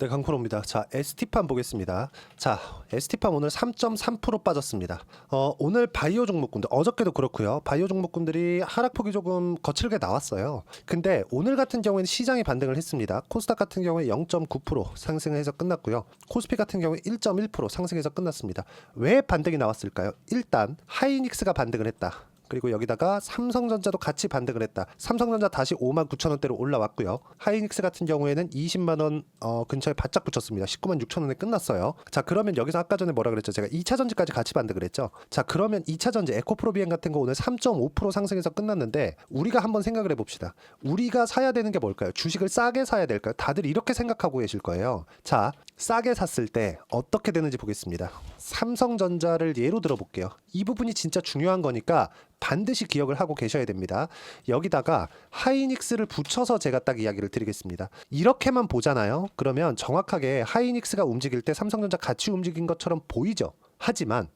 네, 강프로입니다. 자, ST팜 보겠습니다. 자, ST팜 오늘 3.3% 빠졌습니다. 오늘 바이오 종목군들, 어저께도 그렇고요. 바이오 종목군들이 하락폭이 조금 거칠게 나왔어요. 근데 오늘 같은 경우에는 시장이 반등을 했습니다. 코스닥 같은 경우에 0.9% 상승해서 끝났고요. 코스피 같은 경우에 1.1% 상승해서 끝났습니다. 왜 반등이 나왔을까요? 일단 하이닉스가 반등을 했다. 그리고 여기다가 삼성전자도 같이 반등을 했다. 삼성전자 다시 59,000원대로 올라왔고요. 하이닉스 같은 경우에는 20만원 근처에 바짝 붙였습니다. 196,000원에 끝났어요. 자, 그러면 여기서 아까 전에 뭐라 그랬죠? 제가 2차전지까지 같이 반등을 했죠. 자, 그러면 2차전지 에코프로비엔 같은 거 오늘 3.5% 상승해서 끝났는데 우리가 한번 생각을 해봅시다. 우리가 사야 되는 게 뭘까요? 주식을 싸게 사야 될까요? 다들 이렇게 생각하고 계실 거예요. 자, 싸게 샀을 때 어떻게 되는지 보겠습니다. 삼성전자를 예로 들어볼게요. 이 부분이 진짜 중요한 거니까 반드시 기억을 하고 계셔야 됩니다. 여기다가 하이닉스를 붙여서 제가 딱 이야기를 드리겠습니다. 이렇게만 보잖아요. 그러면 정확하게 하이닉스가 움직일 때 삼성전자 같이 움직인 것처럼 보이죠. 하지만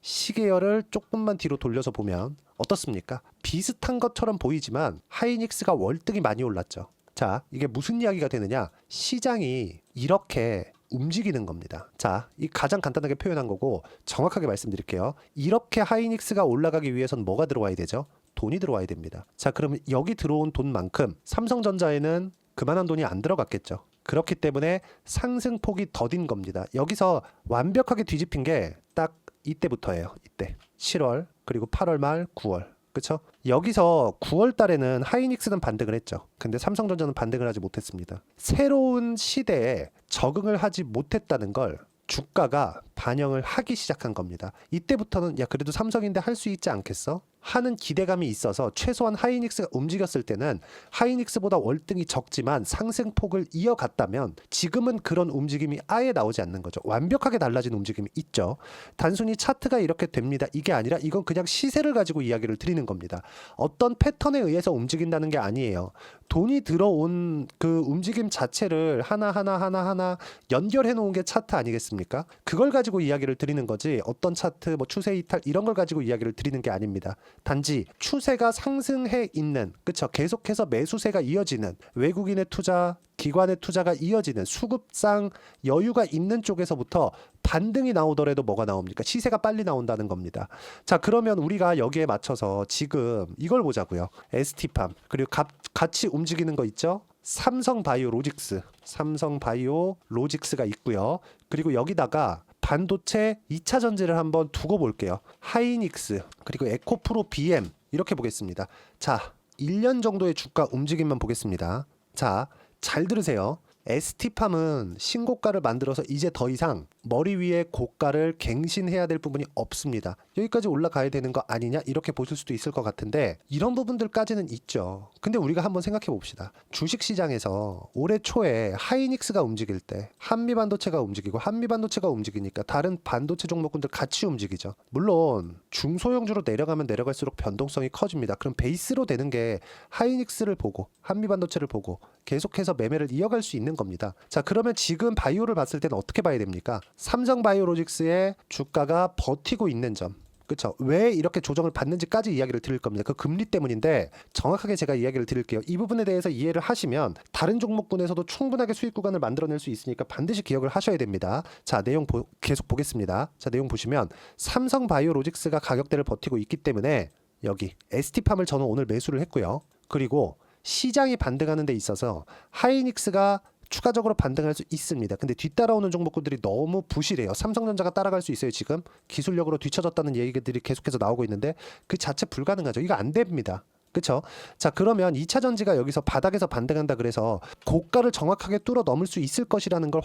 시계열을 조금만 뒤로 돌려서 보면 어떻습니까? 비슷한 것처럼 보이지만 하이닉스가 월등히 많이 올랐죠. 자, 이게 무슨 이야기가 되느냐? 시장이 이렇게 움직이는 겁니다. 자, 이 가장 간단하게 표현한 거고 정확하게 말씀드릴게요. 이렇게 하이닉스가 올라가기 위해선 뭐가 들어와야 되죠? 돈이 들어와야 됩니다. 자, 그러면 여기 들어온 돈만큼 삼성전자에는 그만한 돈이 안 들어갔겠죠. 그렇기 때문에 상승폭이 더딘 겁니다. 여기서 완벽하게 뒤집힌 게 딱 이때부터예요. 이때 7월 그리고 8월 말 9월. 그렇죠? 여기서 9월 달에는 하이닉스는 반등을 했죠. 근데 삼성전자는 반등을 하지 못했습니다. 새로운 시대에 적응을 하지 못했다는 걸 주가가 반영을 하기 시작한 겁니다. 이때부터는 야, 그래도 삼성인데 할 수 있지 않겠어? 하는 기대감이 있어서 최소한 하이닉스가 움직였을 때는 하이닉스보다 월등히 적지만 상승폭을 이어갔다면 지금은 그런 움직임이 아예 나오지 않는 거죠. 완벽하게 달라진 움직임이 있죠. 단순히 차트가 이렇게 됩니다. 이게 아니라 이건 그냥 시세를 가지고 이야기를 드리는 겁니다. 어떤 패턴에 의해서 움직인다는 게 아니에요. 돈이 들어온 그 움직임 자체를 하나하나 연결해 놓은 게 차트 아니겠습니까? 그걸 가지고 이야기를 드리는 거지 어떤 차트, 뭐 추세 이탈 이런 걸 가지고 이야기를 드리는 게 아닙니다. 단지 추세가 상승해 있는, 그쵸? 계속해서 매수세가 이어지는, 외국인의 투자, 기관의 투자가 이어지는 수급상 여유가 있는 쪽에서부터 반등이 나오더라도 뭐가 나옵니까? 시세가 빨리 나온다는 겁니다. 자, 그러면 우리가 여기에 맞춰서 지금 이걸 보자고요. ST팜 그리고 같이 움직이는 거 있죠? 삼성바이오로직스가 있고요. 그리고 여기다가 반도체 2차 전지를 한번 두고 볼게요. 하이닉스 그리고 에코프로 BM 이렇게 보겠습니다. 자, 1년 정도의 주가 움직임만 보겠습니다. 자, 잘 들으세요. ST팜은 신고가를 만들어서 이제 더 이상 머리 위에 고가를 갱신해야 될 부분이 없습니다. 여기까지 올라가야 되는 거 아니냐 이렇게 보실 수도 있을 것 같은데 이런 부분들까지는 있죠. 근데 우리가 한번 생각해 봅시다. 주식시장에서 올해 초에 하이닉스가 움직일 때 한미반도체가 움직이고 한미반도체가 움직이니까 다른 반도체 종목군들 같이 움직이죠. 물론 중소형주로 내려가면 내려갈수록 변동성이 커집니다. 그럼 베이스로 되는 게 하이닉스를 보고 한미반도체를 보고 계속해서 매매를 이어갈 수 있는 겁니다. 자, 그러면 지금 바이오를 봤을 때는 어떻게 봐야 됩니까? 삼성바이오로직스의 주가가 버티고 있는 점. 그렇죠? 왜 이렇게 조정을 받는지까지 이야기를 드릴 겁니다. 그 금리 때문인데 정확하게 제가 이야기를 드릴게요. 이 부분에 대해서 이해를 하시면 다른 종목군에서도 충분하게 수익 구간을 만들어낼 수 있으니까 반드시 기억을 하셔야 됩니다. 자, 내용 계속 보겠습니다. 자, 내용 보시면 삼성바이오로직스가 가격대를 버티고 있기 때문에 여기 ST팜을 저는 오늘 매수를 했고요. 그리고 시장이 반등하는 데 있어서 하이닉스가 추가적으로 반등할 수 있습니다. 근데 뒤따라오는 종목군들이 너무 부실해요. 삼성전자가 따라갈 수 있어요. 지금 기술력으로 뒤처졌다는 얘기들이 계속해서 나오고 있는데 그 자체 불가능하죠. 이거 안 됩니다. 그렇죠? 자, 그러면 2차 전지가 여기서 바닥에서 반등한다 그래서 고가를 정확하게 뚫어 넘을 수 있을 것이라는 걸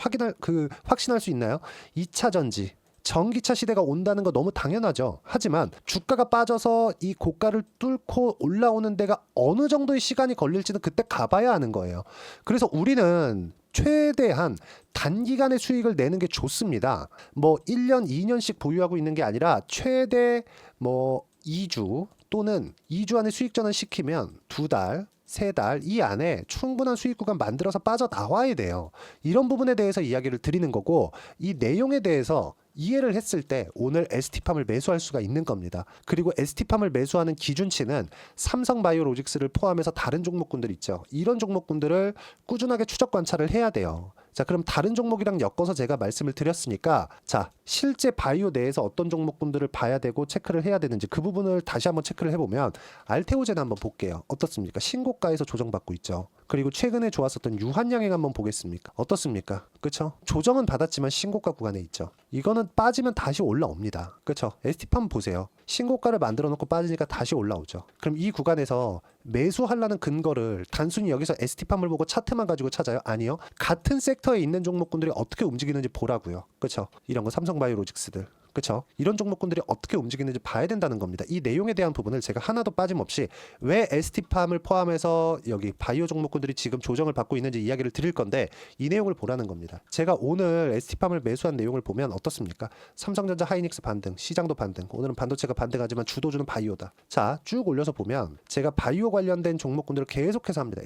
확신할 수 있나요? 2차 전지 전기차 시대가 온다는 거 너무 당연하죠. 하지만 주가가 빠져서 이 고가를 뚫고 올라오는 데가 어느 정도의 시간이 걸릴지는 그때 가봐야 하는 거예요. 그래서 우리는 최대한 단기간의 수익을 내는 게 좋습니다. 뭐 1년, 2년씩 보유하고 있는 게 아니라 최대 뭐 2주 또는 2주 안에 수익 전환 시키면 2달, 3달 이 안에 충분한 수익 구간 만들어서 빠져나와야 돼요. 이런 부분에 대해서 이야기를 드리는 거고 이 내용에 대해서 이해를 했을 때 오늘 ST팜을 매수할 수가 있는 겁니다. 그리고 ST팜을 매수하는 기준치는 삼성바이오로직스를 포함해서 다른 종목군들 있죠. 이런 종목군들을 꾸준하게 추적 관찰을 해야 돼요. 자, 그럼 다른 종목이랑 엮어서 제가 말씀을 드렸으니까 자, 실제 바이오 내에서 어떤 종목군들을 봐야 되고 체크를 해야 되는지 그 부분을 다시 한번 체크를 해보면 알테오젠 한번 볼게요. 어떻습니까? 신고가에서 조정받고 있죠. 그리고 최근에 좋았었던 유한양행 한번 보겠습니까? 어떻습니까? 그쵸? 조정은 받았지만 신고가 구간에 있죠. 이거는 빠지면 다시 올라옵니다. 그쵸? ST팜 보세요. 신고가를 만들어 놓고 빠지니까 다시 올라오죠. 그럼 이 구간에서 매수하려는 근거를 단순히 여기서 ST팜을 보고 차트만 가지고 찾아요? 아니요. 같은 섹터에 있는 종목군들이 어떻게 움직이는지 보라고요. 그쵸? 이런 거 삼성바이오로직스들. 그렇죠? 이런 종목군들이 어떻게 움직이는지 봐야 된다는 겁니다. 이 내용에 대한 부분을 제가 하나도 빠짐없이 왜 ST팜을 포함해서 여기 바이오 종목군들이 지금 조정을 받고 있는지 이야기를 드릴 건데 이 내용을 보라는 겁니다. 제가 오늘 ST팜을 매수한 내용을 보면 어떻습니까? 삼성전자, 하이닉스 반등, 시장도 반등. 오늘은 반도체가 반등하지만 주도주는 바이오다. 자, 쭉 올려서 보면 제가 바이오 관련된 종목군들을 계속해서 합니다.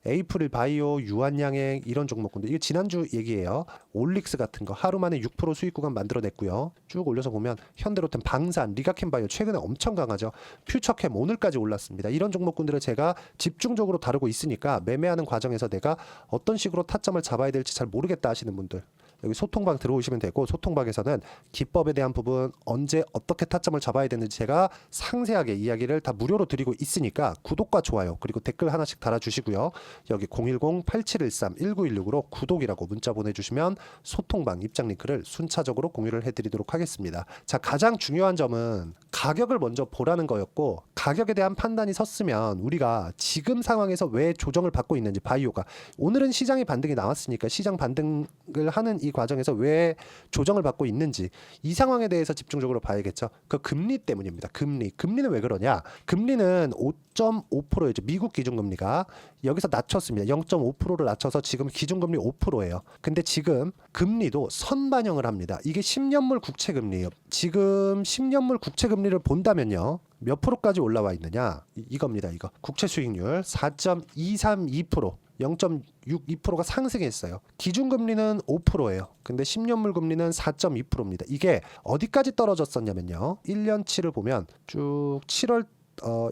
에이프릴 바이오, 유한양행 이런 종목군들. 이게 지난주 얘기예요. 올릭스 같은 거 하루 만에 6% 수익 구간 만들어냈고요. 쭉 올려서 보면 현대로템, 방산, 리가캠바이오 최근에 엄청 강하죠. 퓨처캠 오늘까지 올랐습니다. 이런 종목군들을 제가 집중적으로 다루고 있으니까 매매하는 과정에서 내가 어떤 식으로 타점을 잡아야 될지 잘 모르겠다 하시는 분들 여기 소통방 들어오시면 되고 소통방에서는 기법에 대한 부분 언제 어떻게 타점을 잡아야 되는지 제가 상세하게 이야기를 다 무료로 드리고 있으니까 구독과 좋아요 그리고 댓글 하나씩 달아주시고요. 여기 010-8713-1916으로 구독이라고 문자 보내주시면 소통방 입장 링크를 순차적으로 공유를 해드리도록 하겠습니다. 자, 가장 중요한 점은 가격을 먼저 보라는 거였고 가격에 대한 판단이 섰으면 우리가 지금 상황에서 왜 조정을 받고 있는지 바이오가 오늘은 시장이 반등이 나왔으니까 시장 반등을 하는 이 과정에서 왜 조정을 받고 있는지 이 상황에 대해서 집중적으로 봐야겠죠. 그 금리 때문입니다. 금리는 왜 그러냐? 금리는 5.5%였죠. 미국 기준금리가 여기서 낮췄습니다. 0.5%를 낮춰서 지금 기준금리 5%예요. 근데 지금 금리도 선반영을 합니다. 이게 10년물 국채금리예요. 지금 10년물 국채금리를 본다면요. 몇 프로까지 올라와 있느냐? 이겁니다. 이거 국채 수익률 4.232%. 0.62%가 상승했어요. 기준금리는 5%예요. 근데 10년물 금리는 4.2%입니다. 이게 어디까지 떨어졌었냐면요. 1년치를 보면 쭉 7월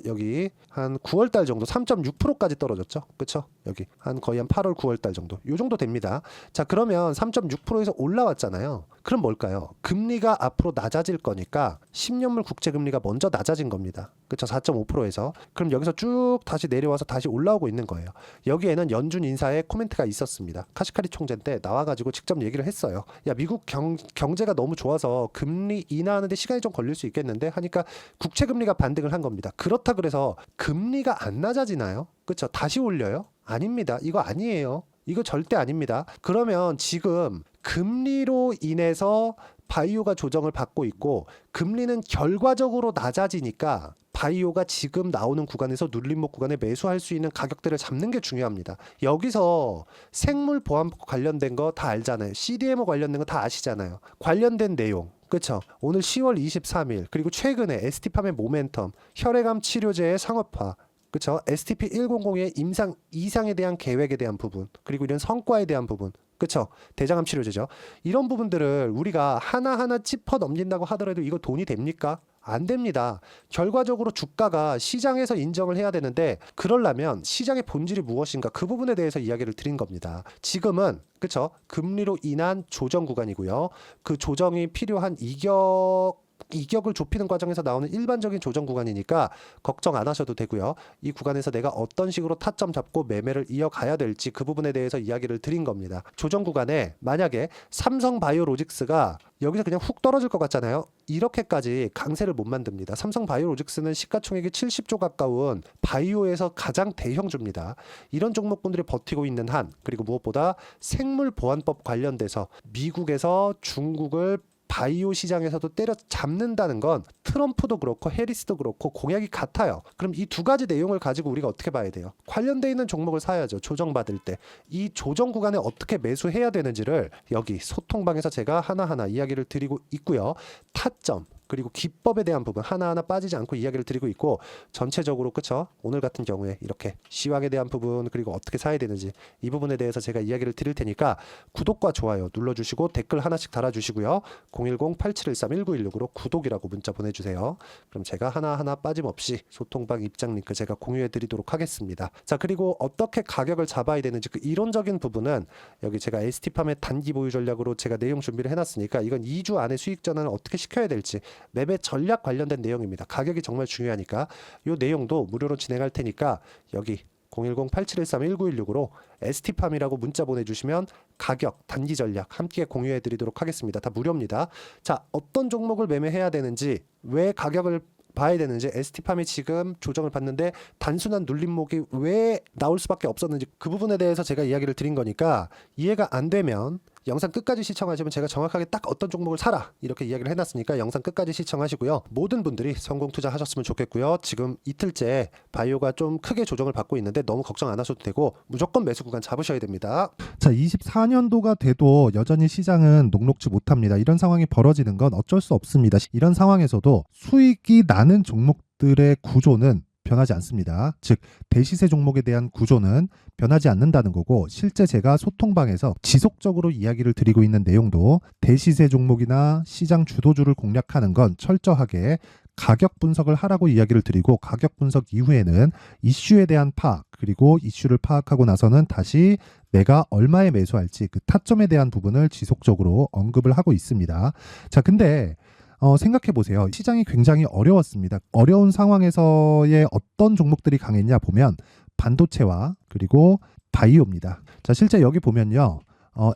여기 한 9월 달 정도 3.6%까지 떨어졌죠. 그렇죠? 여기 거의 한 8월 9월 달 정도. 요 정도 됩니다. 자, 그러면 3.6%에서 올라왔잖아요. 그럼 뭘까요? 금리가 앞으로 낮아질 거니까 10년물 국채 금리가 먼저 낮아진 겁니다. 그렇죠? 4.5%에서. 그럼 여기서 쭉 다시 내려와서 다시 올라오고 있는 거예요. 여기에는 연준 인사의 코멘트가 있었습니다. 카시카리 총재 때 나와가지고 직접 얘기를 했어요. 야, 미국 경제가 너무 좋아서 금리 인하하는데 시간이 좀 걸릴 수 있겠는데 하니까 국채 금리가 반등을 한 겁니다. 그렇다 그래서 금리가 안 낮아지나요? 그렇죠? 다시 올려요? 아닙니다. 이거 아니에요. 이거 절대 아닙니다. 그러면 지금 금리로 인해서 바이오가 조정을 받고 있고 금리는 결과적으로 낮아지니까 바이오가 지금 나오는 구간에서 눌림목 구간에 매수할 수 있는 가격대를 잡는 게 중요합니다. 여기서 생물 보안 관련된 거 다 알잖아요. CDMO 관련된 거 다 아시잖아요. 관련된 내용. 그렇죠. 오늘 10월 23일 그리고 최근에 ST팜의 모멘텀, 혈액암 치료제의 상업화, 그렇죠. STP-100의 임상 이상에 대한 계획에 대한 부분, 그리고 이런 성과에 대한 부분, 그렇죠. 대장암 치료제죠. 이런 부분들을 우리가 하나하나 짚어 넘긴다고 하더라도 이거 돈이 됩니까? 안 됩니다. 결과적으로 주가가 시장에서 인정을 해야 되는데 그러려면 시장의 본질이 무엇인가 그 부분에 대해서 이야기를 드린 겁니다. 지금은 그렇죠. 금리로 인한 조정 구간이고요. 그 조정이 필요한 이격을 좁히는 과정에서 나오는 일반적인 조정 구간이니까 걱정 안 하셔도 되고요. 이 구간에서 내가 어떤 식으로 타점 잡고 매매를 이어가야 될지 그 부분에 대해서 이야기를 드린 겁니다. 조정 구간에 만약에 삼성바이오로직스가 여기서 그냥 훅 떨어질 것 같잖아요. 이렇게까지 강세를 못 만듭니다. 삼성바이오로직스는 시가총액이 70조 가까운 바이오에서 가장 대형주입니다. 이런 종목군들이 버티고 있는 한 그리고 무엇보다 생물보안법 관련돼서 미국에서 중국을 바이오 시장에서도 때려잡는다는 건 트럼프도 그렇고 해리스도 그렇고 공약이 같아요. 그럼 이 두 가지 내용을 가지고 우리가 어떻게 봐야 돼요? 관련돼 있는 종목을 사야죠. 조정받을 때. 이 조정 구간에 어떻게 매수해야 되는지를 여기 소통방에서 제가 하나하나 이야기를 드리고 있고요. 타점, 그리고 기법에 대한 부분 하나하나 빠지지 않고 이야기를 드리고 있고, 전체적으로 그쵸? 오늘 같은 경우에 이렇게 시황에 대한 부분, 그리고 어떻게 사야 되는지 이 부분에 대해서 제가 이야기를 드릴 테니까 구독과 좋아요 눌러주시고 댓글 하나씩 달아주시고요. 010-8713-1916으로 구독이라고 문자 보내주세요. 그럼 제가 하나하나 빠짐없이 소통방 입장 링크 제가 공유해 드리도록 하겠습니다. 자, 그리고 어떻게 가격을 잡아야 되는지 그 이론적인 부분은 여기 제가 ST팜의 단기 보유 전략으로 제가 내용 준비를 해놨으니까, 이건 2주 안에 수익 전환을 어떻게 시켜야 될지 매매 전략 관련된 내용입니다. 가격이 정말 중요하니까 이 내용도 무료로 진행할 테니까 여기 010-8713-1916으로 ST팜이라고 문자 보내주시면 가격, 단기 전략 함께 공유해 드리도록 하겠습니다. 다 무료입니다. 자, 어떤 종목을 매매해야 되는지, 왜 가격을 봐야 되는지, ST팜이 지금 조정을 받는데 단순한 눌림목이 왜 나올 수밖에 없었는지 그 부분에 대해서 제가 이야기를 드린 거니까, 이해가 안 되면 영상 끝까지 시청하시면 제가 정확하게 딱 어떤 종목을 사라 이렇게 이야기를 해놨으니까 영상 끝까지 시청하시고요. 모든 분들이 성공 투자하셨으면 좋겠고요. 지금 이틀째 바이오가 좀 크게 조정을 받고 있는데 너무 걱정 안 하셔도 되고 무조건 매수 구간 잡으셔야 됩니다. 자, 24년도가 돼도 여전히 시장은 녹록지 못합니다. 이런 상황이 벌어지는 건 어쩔 수 없습니다. 이런 상황에서도 수익이 나는 종목들의 구조는 변하지 않습니다. 즉, 대시세 종목에 대한 구조는 변하지 않는다는 거고, 실제 제가 소통방에서 지속적으로 이야기를 드리고 있는 내용도 대시세 종목이나 시장 주도주를 공략하는 건 철저하게 가격 분석을 하라고 이야기를 드리고, 가격 분석 이후에는 이슈에 대한 파악, 그리고 이슈를 파악하고 나서는 다시 내가 얼마에 매수할지 그 타점에 대한 부분을 지속적으로 언급을 하고 있습니다. 자, 근데 생각해 보세요. 시장이 굉장히 어려웠습니다. 어려운 상황에서의 어떤 종목들이 강했냐 보면 반도체와 그리고 바이오입니다. 자, 실제 여기 보면요.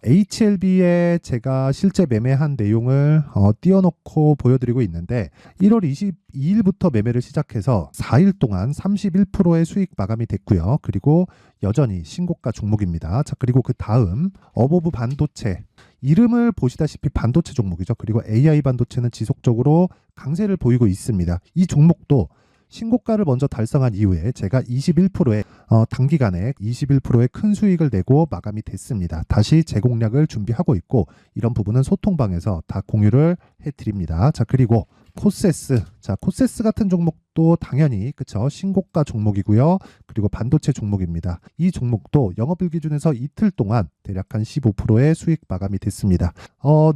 HLB에 제가 실제 매매한 내용을 띄워놓고 보여드리고 있는데, 1월 22일부터 매매를 시작해서 4일 동안 31%의 수익 마감이 됐고요. 그리고 여전히 신고가 종목입니다. 자, 그리고 그 다음 어보브 반도체, 이름을 보시다시피 반도체 종목이죠. 그리고 AI 반도체는 지속적으로 강세를 보이고 있습니다. 이 종목도 신고가를 먼저 달성한 이후에 제가 21%의 단기간에 21%의 큰 수익을 내고 마감이 됐습니다. 다시 재공략을 준비하고 있고, 이런 부분은 소통방에서 다 공유를 해드립니다. 자, 그리고 코세스. 자, 코세스 같은 종목도 당연히 그쵸, 신고가 종목이고요. 그리고 반도체 종목입니다. 이 종목도 영업일 기준에서 이틀 동안 대략 한 15%의 수익 마감이 됐습니다.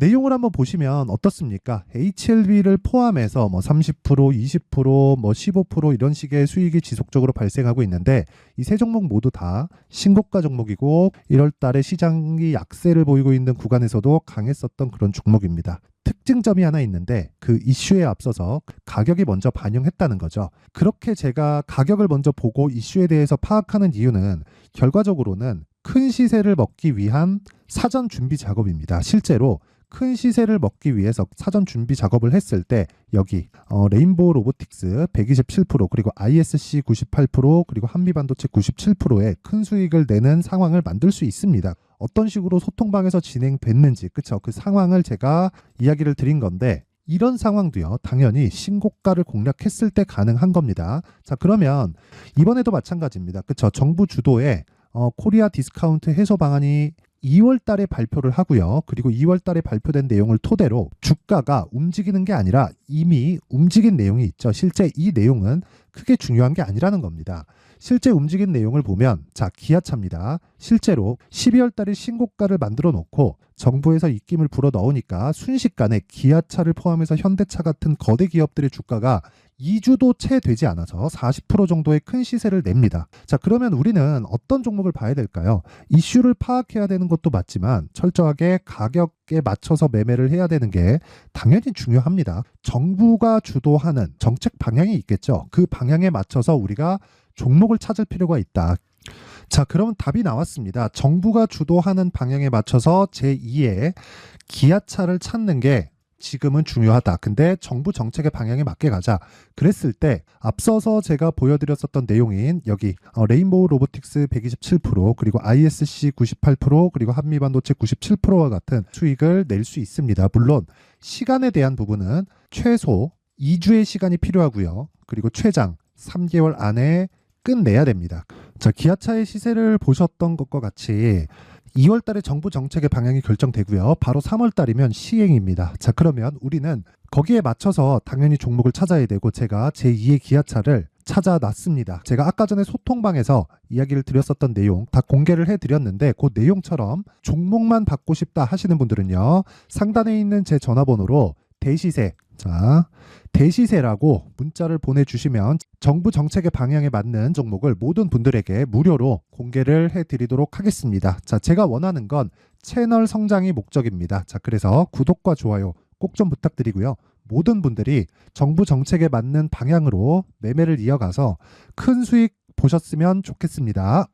내용을 한번 보시면 어떻습니까? HLB를 포함해서 뭐 30%, 20%, 뭐 15% 이런 식의 수익이 지속적으로 발생하고 있는데, 이 세 종목 모두 다 신고가 종목이고 1월 달에 시장이 약세를 보이고 있는 구간에서도 강했었던 그런 종목입니다. 특징점이 하나 있는데, 그 이슈에 앞서서 가격이 먼저 반영했다는 거죠. 그렇게 제가 가격을 먼저 보고 이슈에 대해서 파악하는 이유는 결과적으로는 큰 시세를 먹기 위한 사전 준비 작업입니다. 실제로 큰 시세를 먹기 위해서 사전 준비 작업을 했을 때 여기 레인보우 로보틱스 127%, 그리고 ISC 98%, 그리고 한미반도체 97%의 큰 수익을 내는 상황을 만들 수 있습니다. 어떤 식으로 소통방에서 진행됐는지, 그쵸? 그 상황을 제가 이야기를 드린 건데, 이런 상황도요, 당연히 신고가를 공략했을 때 가능한 겁니다. 자, 그러면 이번에도 마찬가지입니다. 그쵸? 정부 주도의 코리아 디스카운트 해소 방안이 2월 달에 발표를 하고요. 그리고 2월 달에 발표된 내용을 토대로 주가가 움직이는 게 아니라 이미 움직인 내용이 있죠. 실제 이 내용은 크게 중요한 게 아니라는 겁니다. 실제 움직인 내용을 보면, 자, 기아차입니다. 실제로 12월 달에 신고가를 만들어 놓고 정부에서 입김을 불어 넣으니까 순식간에 기아차를 포함해서 현대차 같은 거대 기업들의 주가가 2주도 채 되지 않아서 40% 정도의 큰 시세를 냅니다. 자, 그러면 우리는 어떤 종목을 봐야 될까요? 이슈를 파악해야 되는 것도 맞지만 철저하게 가격에 맞춰서 매매를 해야 되는 게 당연히 중요합니다. 정부가 주도하는 정책 방향이 있겠죠. 그 방향에 맞춰서 우리가 종목을 찾을 필요가 있다. 자, 그럼 답이 나왔습니다. 정부가 주도하는 방향에 맞춰서 제2의 기아차를 찾는 게 지금은 중요하다. 근데 정부 정책의 방향에 맞게 가자. 그랬을 때 앞서서 제가 보여드렸었던 내용인 여기 레인보우 로보틱스 127%, 그리고 ISC 98%, 그리고 한미반도체 97%와 같은 수익을 낼 수 있습니다. 물론 시간에 대한 부분은 최소 2주의 시간이 필요하고요. 그리고 최장 3개월 안에 끝내야 됩니다. 자, 기아차의 시세를 보셨던 것과 같이 2월 달에 정부 정책의 방향이 결정되고요. 바로 3월 달이면 시행입니다. 자, 그러면 우리는 거기에 맞춰서 당연히 종목을 찾아야 되고 제가 제2의 기아차를 찾아놨습니다. 제가 아까 전에 소통방에서 이야기를 드렸었던 내용 다 공개를 해드렸는데 그 내용처럼 종목만 받고 싶다 하시는 분들은요. 상단에 있는 제 전화번호로 대시세, 자, 대시세라고 문자를 보내주시면 정부 정책의 방향에 맞는 종목을 모든 분들에게 무료로 공개를 해드리도록 하겠습니다. 자, 제가 원하는 건 채널 성장이 목적입니다. 자, 그래서 구독과 좋아요 꼭 좀 부탁드리고요. 모든 분들이 정부 정책에 맞는 방향으로 매매를 이어가서 큰 수익 보셨으면 좋겠습니다.